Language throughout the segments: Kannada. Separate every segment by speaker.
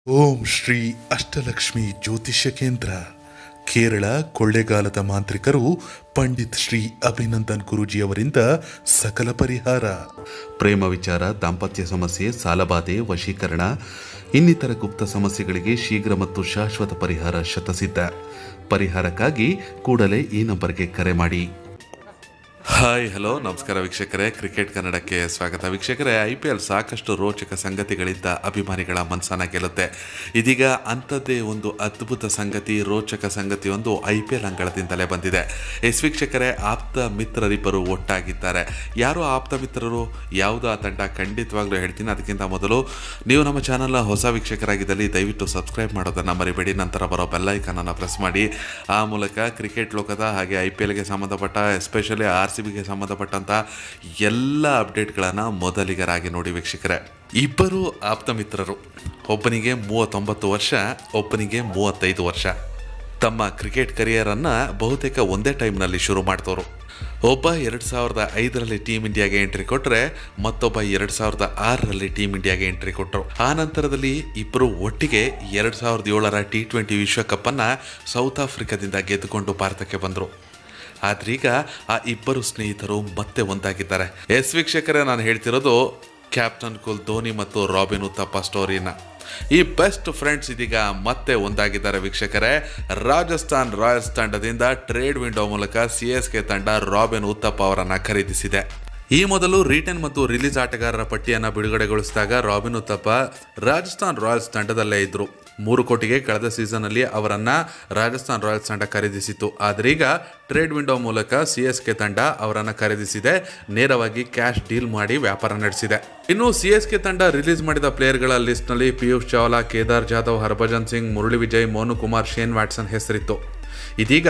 Speaker 1: ಓಂ ಶ್ರೀ ಅಷ್ಟಲಕ್ಷ್ಮಿ ಜ್ಯೋತಿಷ್ಯ ಕೇಂದ್ರ ಕೇರಳ ಕೊಳ್ಳೆಗಾಲದ ಮಾಂತ್ರಿಕರು ಪಂಡಿತ್ ಶ್ರೀ ಅಭಿನಂದನ್ ಗುರೂಜಿಯವರಿಂದ ಸಕಲ ಪರಿಹಾರ.
Speaker 2: ಪ್ರೇಮ ವಿಚಾರ, ದಾಂಪತ್ಯ ಸಮಸ್ಯೆ, ಸಾಲಬಾಧೆ, ವಶೀಕರಣ ಇನ್ನಿತರ ಗುಪ್ತ ಸಮಸ್ಯೆಗಳಿಗೆ ಶೀಘ್ರ ಮತ್ತು ಶಾಶ್ವತ ಪರಿಹಾರ ಶತಸಿದ್ಧ. ಪರಿಹಾರಕ್ಕಾಗಿ ಕೂಡಲೇ ಈ ನಂಬರ್ಗೆ ಕರೆ ಮಾಡಿ. ಹಾಯ್ ಹಲೋ ನಮಸ್ಕಾರ ವೀಕ್ಷಕರೇ, ಕ್ರಿಕೆಟ್ ಕನ್ನಡಕ್ಕೆ ಸ್ವಾಗತ. ವೀಕ್ಷಕರೇ, IPL ಸಾಕಷ್ಟು ರೋಚಕ ಸಂಗತಿಗಳಿಂದ ಅಭಿಮಾನಿಗಳ ಮನಸ್ಸನ್ನು ಗೆಲ್ಲುತ್ತೆ. ಇದೀಗ ಅಂಥದ್ದೇ ಒಂದು ಅದ್ಭುತ ಸಂಗತಿ, ರೋಚಕ ಸಂಗತಿ ಒಂದು IPL ಅಂಗಳದಿಂದಲೇ ಬಂದಿದೆ. ವೀಕ್ಷಕರೇ, ಆಪ್ತ ಮಿತ್ರರಿಬ್ಬರು ಒಟ್ಟಾಗಿದ್ದಾರೆ. ಯಾರು ಆಪ್ತ ಮಿತ್ರರು, ಯಾವುದು ಆ ತಂಡ, ಖಂಡಿತವಾಗ್ಲೂ ಹೇಳ್ತೀನಿ. ಅದಕ್ಕಿಂತ ಮೊದಲು ನೀವು ನಮ್ಮ ಚಾನಲ್ನ ಹೊಸ ವೀಕ್ಷಕರಾಗಿದ್ದಲ್ಲಿ ದಯವಿಟ್ಟು ಸಬ್ಸ್ಕ್ರೈಬ್ ಮಾಡೋದನ್ನು ಮರಿಬೇಡಿ. ನಂತರ ಬರೋ ಬೆಲ್ಲೈಕನನ್ನು ಪ್ರೆಸ್ ಮಾಡಿ. ಆ ಮೂಲಕ ಕ್ರಿಕೆಟ್ ಲೋಕದ ಹಾಗೆ IPLಗೆ ಸಂಬಂಧಪಟ್ಟ, ಎಸ್ಪೆಷಲಿ RCBಗೆ ಸಂಬಂಧಪಟ್ಟಂಥ ಎಲ್ಲ ಅಪ್ಡೇಟ್ಗಳನ್ನು ಮೊದಲಿಗರಾಗಿ ನೋಡಿ. ವೀಕ್ಷಕರೇ, ಇಬ್ಬರು ಆಪ್ತ ಮಿತ್ರರು, ಒಬ್ಬನಿಗೆ 39 ವರ್ಷ, ಒಬ್ಬನಿಗೆ 35 ವರ್ಷ. ತಮ್ಮ ಕ್ರಿಕೆಟ್ ಕರಿಯರನ್ನು ಬಹುತೇಕ ಒಂದೇ ಟೈಮ್ನಲ್ಲಿ ಶುರು ಮಾಡ್ತವರು. ಒಬ್ಬ 2005ರಲ್ಲಿ ಟೀಮ್ ಇಂಡಿಯಾಗೆ ಎಂಟ್ರಿ ಕೊಟ್ಟರೆ, ಮತ್ತೊಬ್ಬ 2006ರಲ್ಲಿ ಟೀಮ್ ಇಂಡಿಯಾಗೆ ಎಂಟ್ರಿ ಕೊಟ್ಟರು. ಆ ನಂತರದಲ್ಲಿ ಇಬ್ಬರು ಒಟ್ಟಿಗೆ 2007ರ T20 ವಿಶ್ವಕಪ್ಪನ್ನು ಸೌತ್ ಆಫ್ರಿಕಾದಿಂದ ಗೆದ್ದುಕೊಂಡು ಭಾರತಕ್ಕೆ ಬಂದರು. ಆದ್ರೀಗ ಆ ಇಬ್ಬರು ಸ್ನೇಹಿತರು ಮತ್ತೆ ಒಂದಾಗಿದ್ದಾರೆ. ವೀಕ್ಷಕರೇ, ನಾನು ಹೇಳ್ತಿರೋದು ಕ್ಯಾಪ್ಟನ್ ಕೂಲ್ ಧೋನಿ ಮತ್ತು ರಾಬಿನ್ ಉತ್ತಪ್ಪ ಸ್ಟೋರಿನ. ಈ ಬೆಸ್ಟ್ ಫ್ರೆಂಡ್ಸ್ ಇದೀಗ ಮತ್ತೆ ಒಂದಾಗಿದ್ದಾರೆ. ವೀಕ್ಷಕರೇ, ರಾಜಸ್ಥಾನ್ ರಾಯಲ್ಸ್ ತಂಡದಿಂದ ಟ್ರೇಡ್ ವಿಂಡೋ ಮೂಲಕ CSK ತಂಡ ರಾಬಿನ್ ಉತ್ತಪ್ಪ ಅವರನ್ನು ಖರೀದಿಸಿದೆ. ಈ ಮೊದಲು ರಿಟರ್ನ್ ಮತ್ತು ರಿಲೀಸ್ ಆಟಗಾರರ ಪಟ್ಟಿಯನ್ನು ಬಿಡುಗಡೆಗೊಳಿಸಿದಾಗ ರಾಬಿನ್ ಉತ್ತಪ್ಪ ರಾಜಸ್ಥಾನ್ ರಾಯಲ್ಸ್ ತಂಡದಲ್ಲೇ ಇದ್ದರು. 3 ಕೋಟಿಗೆ ಕಳೆದ ಸೀಸನ್ನಲ್ಲಿ ಅವರನ್ನು ರಾಜಸ್ಥಾನ್ ರಾಯಲ್ಸ್ ತಂಡ ಖರೀದಿಸಿತ್ತು. ಆದರೆ ಈಗ ಟ್ರೇಡ್ ವಿಂಡೋ ಮೂಲಕ CSK ತಂಡ ಅವರನ್ನು ಖರೀದಿಸಿದೆ. ನೇರವಾಗಿ ಕ್ಯಾಶ್ ಡೀಲ್ ಮಾಡಿ ವ್ಯಾಪಾರ ನಡೆಸಿದೆ. ಇನ್ನು CSK ತಂಡ ರಿಲೀಸ್ ಮಾಡಿದ ಪ್ಲೇಯರ್ಗಳ ಲಿಸ್ಟ್ನಲ್ಲಿ ಪಿಯೂಷ್ ಚಾವ್ಲಾ, ಕೇದಾರ್ ಜಾಧವ್, ಹರ್ಭಜನ್ ಸಿಂಗ್, ಮುರಳಿ ವಿಜಯ್, ಮೋನು ಕುಮಾರ್, ಶೇನ್ ವ್ಯಾಟ್ಸನ್ ಹೆಸರಿತ್ತು. ಇದೀಗ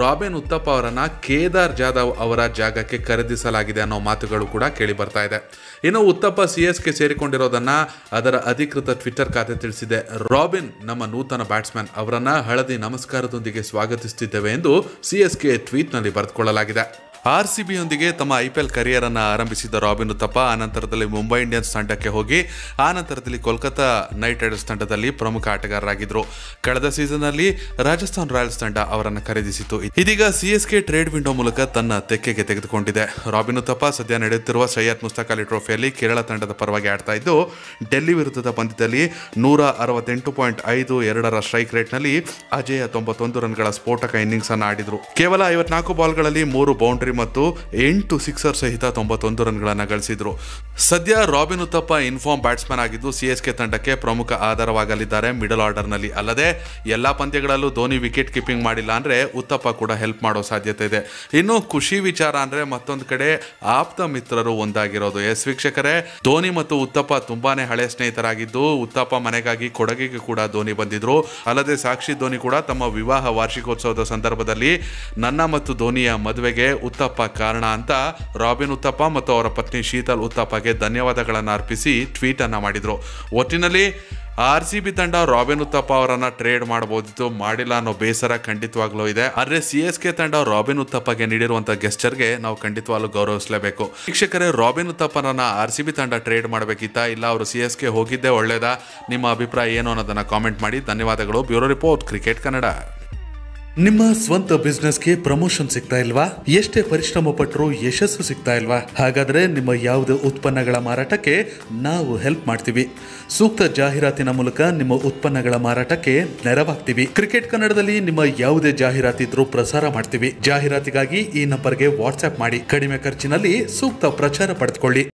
Speaker 2: ರಾಬಿನ್ ಉತ್ತಪ್ಪ ಅವರನ್ನು ಕೇದಾರ್ ಜಾಧವ್ ಅವರ ಜಾಗಕ್ಕೆ ಖರೀದಿಸಲಾಗಿದೆ ಅನ್ನೋ ಮಾತುಗಳು ಕೂಡ ಕೇಳಿ ಬರ್ತಾ ಇದೆ. ಇನ್ನು ಉತ್ತಪ್ಪ CSK ಸೇರಿಕೊಂಡಿರೋದನ್ನ ಅದರ ಅಧಿಕೃತ ಟ್ವಿಟರ್ ಖಾತೆ ತಿಳಿಸಿದೆ. ರಾಬಿನ್ ನಮ್ಮ ನೂತನ ಬ್ಯಾಟ್ಸ್ಮನ್, ಅವರನ್ನ ಹಳದಿ ನಮಸ್ಕಾರದೊಂದಿಗೆ ಸ್ವಾಗತಿಸುತ್ತಿದ್ದೇವೆ ಎಂದು CSK ಟ್ವೀಟ್ನಲ್ಲಿ ಬರೆದುಕೊಳ್ಳಲಾಗಿದೆ. RCBಯೊಂದಿಗೆ ತಮ್ಮ IPL ಕರಿಯರನ್ನು ಆರಂಭಿಸಿದ ರಾಬಿನ್ ಉತ್ತಪ್ಪ ಆನಂತರದಲ್ಲಿ ಮುಂಬೈ ಇಂಡಿಯನ್ಸ್ ತಂಡಕ್ಕೆ ಹೋಗಿ ಆನಂತರದಲ್ಲಿ ಕೋಲ್ಕತ್ತಾ ನೈಟ್ ರೈಡರ್ಸ್ ತಂಡದಲ್ಲಿ ಪ್ರಮುಖ ಆಟಗಾರರಾಗಿದ್ದರು. ಕಳೆದ ಸೀಸನ್ನಲ್ಲಿ ರಾಜಸ್ಥಾನ್ ರಾಯಲ್ಸ್ ತಂಡ ಅವರನ್ನು ಖರೀದಿಸಿತು. ಇದೀಗ CSK ಟ್ರೇಡ್ ವಿಂಡೋ ಮೂಲಕ ತನ್ನ ತೆಕ್ಕೆಗೆ ತೆಗೆದುಕೊಂಡಿದೆ. ರಾಬಿನ್ ಉತ್ತಪ್ಪ ಸದ್ಯ ನಡೆಯುತ್ತಿರುವ ಸೈಯದ್ ಮುಸ್ತಕ್ ಅಲಿ ಟ್ರೋಫಿಯಲ್ಲಿ ಕೇರಳ ತಂಡದ ಪರವಾಗಿ ಆಡ್ತಾ ಇದ್ದು, ಡೆಲ್ಲಿ ವಿರುದ್ಧದ ಪಂದ್ಯದಲ್ಲಿ 168.52ರ ಸ್ಟ್ರೈಕ್ ರೇಟ್ನಲ್ಲಿ ಅಜೇಯ 91 ರನ್ಗಳ ಸ್ಫೋಟಕ ಇನ್ನಿಂಗ್ಸ್ ಅನ್ನು ಆಡಿದರು. ಕೇವಲ 54 ಬಾಲ್ಗಳಲ್ಲಿ 3 ಬೌಂಡ್ರಿ ಮತ್ತು 8 ಸಿಕ್ಸರ್ ಸಹಿತ 91 ರನ್ಗಳನ್ನು ಗಳಿಸಿದ್ರು. ಸದ್ಯ ರಾಬಿನ್ ಉತ್ತಪ್ಪ ಇನ್ಫಾರ್ಮ್ ಬ್ಯಾಟ್ಸ್ಮನ್ ಆಗಿದ್ದು CSK ತಂಡಕ್ಕೆ ಪ್ರಮುಖ ಆಧಾರವಾಗಲಿದ್ದಾರೆ ಮಿಡಲ್ ಆರ್ಡರ್ನಲ್ಲಿ. ಅಲ್ಲದೆ ಎಲ್ಲಾ ಪಂದ್ಯಗಳಲ್ಲೂ ಧೋನಿ ವಿಕೆಟ್ ಕೀಪಿಂಗ್ ಮಾಡಿಲ್ಲ ಅಂದ್ರೆ ಉತ್ತಪ್ಪ ಕೂಡ ಹೆಲ್ಪ್ ಮಾಡೋ ಸಾಧ್ಯತೆ ಇದೆ. ಇನ್ನು ಖುಷಿ ವಿಚಾರ ಅಂದ್ರೆ ಮತ್ತೊಂದು ಕಡೆ ಆಪ್ತ ಮಿತ್ರರು ಒಂದಾಗಿರೋದು. ವೀಕ್ಷಕರೇ, ಧೋನಿ ಮತ್ತು ಉತ್ತಪ್ಪ ತುಂಬಾನೇ ಹಳೆ ಸ್ನೇಹಿತರಾಗಿದ್ದು, ಉತ್ತಪ್ಪ ಮನೆಗಾಗಿ ಕೊಡಗಿಗೆ ಕೂಡ ಧೋನಿ ಬಂದಿದ್ರು. ಅಲ್ಲದೆ ಸಾಕ್ಷಿ ಧೋನಿ ಕೂಡ ತಮ್ಮ ವಿವಾಹ ವಾರ್ಷಿಕೋತ್ಸವದ ಸಂದರ್ಭದಲ್ಲಿ ನನ್ನ ಮತ್ತು ಧೋನಿಯ ಮದುವೆಗೆ ಉತ್ತಪ್ಪ ಕಾರಣ ಅಂತ ರಾಬಿನ್ ಉತ್ತಪ್ಪ ಮತ್ತು ಅವರ ಪತ್ನಿ ಶೀತಲ್ ಉತ್ತಪ್ಪಗೆ ಧನ್ಯವಾದಗಳನ್ನು ಅರ್ಪಿಸಿ ಟ್ವೀಟ್ ಅನ್ನ ಮಾಡಿದ್ರು. ಒಟ್ಟಿನಲ್ಲಿ RCB ತಂಡ ರಾಬಿನ್ ಉತ್ತಪ್ಪ ಅವರನ್ನ ಟ್ರೇಡ್ ಮಾಡಬಹುದಿತ್ತು, ಮಾಡಿಲ್ಲ ಅನ್ನೋ ಬೇಸರ ಖಂಡಿತವಾಗ್ಲೂ ಇದೆ. ಆದ್ರೆ CSK ತಂಡ ರಾಬಿನ್ ಉತ್ತಪ್ಪಗೆ ನೀಡಿರುವಂತಹ ಗೆಸ್ಚರ್ಗೆ ನಾವು ಖಂಡಿತವಾಗ್ಲೂ ಗೌರವಿಸಲೇಬೇಕು. ವೀಕ್ಷಕರೇ, ರಾಬಿನ್ ಉತ್ತಪ್ಪರನ್ನ RCB ತಂಡ ಟ್ರೇಡ್ ಮಾಡಬೇಕಿತ್ತಾ, ಇಲ್ಲ ಅವರು CSK ಹೋಗಿದ್ದೇ ಒಳ್ಳೇದಾ? ನಿಮ್ಮ ಅಭಿಪ್ರಾಯ ಏನು ಅನ್ನೋದನ್ನ ಕಾಮೆಂಟ್ ಮಾಡಿ. ಧನ್ಯವಾದಗಳು. Bureau report, cricket Kannada.
Speaker 1: ನಿಮ್ಮ ಸ್ವಂತ ಬಿಸ್ನೆಸ್ಗೆ ಪ್ರಮೋಷನ್ ಸಿಗ್ತಾ ಇಲ್ವಾ? ಎಷ್ಟೇ ಪರಿಶ್ರಮ ಪಟ್ಟರೂ ಯಶಸ್ಸು ಸಿಗ್ತಾ ಇಲ್ವಾ? ಹಾಗಾದ್ರೆ ನಿಮ್ಮ ಯಾವುದೇ ಉತ್ಪನ್ನಗಳ ಮಾರಾಟಕ್ಕೆ ನಾವು ಹೆಲ್ಪ್ ಮಾಡ್ತೀವಿ. ಸೂಕ್ತ ಜಾಹೀರಾತಿನ ಮೂಲಕ ನಿಮ್ಮ ಉತ್ಪನ್ನಗಳ ಮಾರಾಟಕ್ಕೆ ನೆರವಾಗ್ತೀವಿ. ಕ್ರಿಕೆಟ್ ಕನ್ನಡದಲ್ಲಿ ನಿಮ್ಮ ಯಾವುದೇ ಜಾಹೀರಾತಿದ್ರೂ ಪ್ರಸಾರ ಮಾಡ್ತೀವಿ. ಜಾಹೀರಾತಿಗಾಗಿ ಈ ನಂಬರ್ಗೆ ವಾಟ್ಸ್ಆಪ್ ಮಾಡಿ. ಕಡಿಮೆ ಖರ್ಚಿನಲ್ಲಿ ಸೂಕ್ತ ಪ್ರಚಾರ ಪಡೆದುಕೊಳ್ಳಿ.